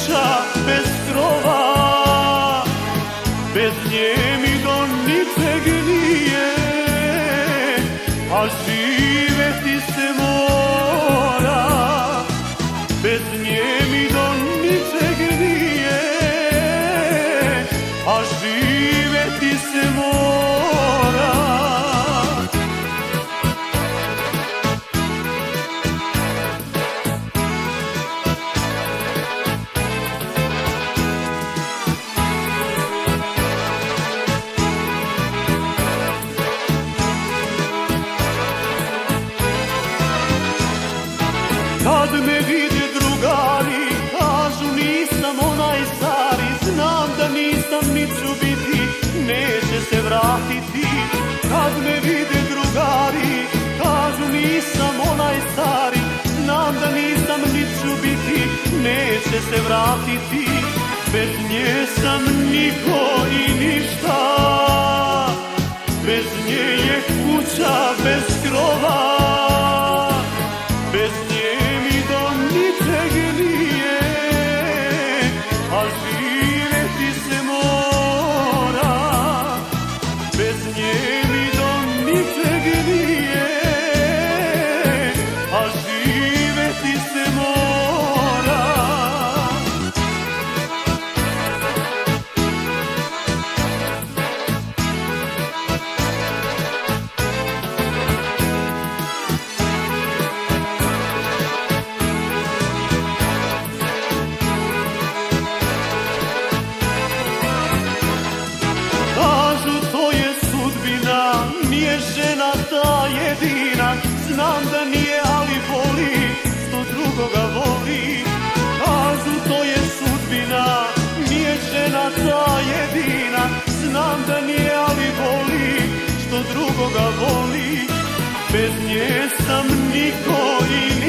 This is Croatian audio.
kuća bez krova, bez nje mi do ničeg nije, a živeti se mora. Bez nje mi do ničeg nije, a živeti se mora. Kad me vide drugari, kažu nisam onaj stari, znam da nisam ni ću biti, neće se vratiti. Kad me vide drugari, kažu nisam onaj stari, znam da nisam ni ću biti, neće se vratiti. Bez nje sam niko i ništa, bez nje je kuća bez krova, bez nje mi do ničeg nije, a živeti se mora. Bez nje mi do ničeg nije, a živeti se mora. Nije žena ta jedina, znam da nije, ali voli što drugoga voli. Kažu to je sudbina, nije žena ta jedina, znam da nije, ali voli što drugoga voli. Bez nje sam niko i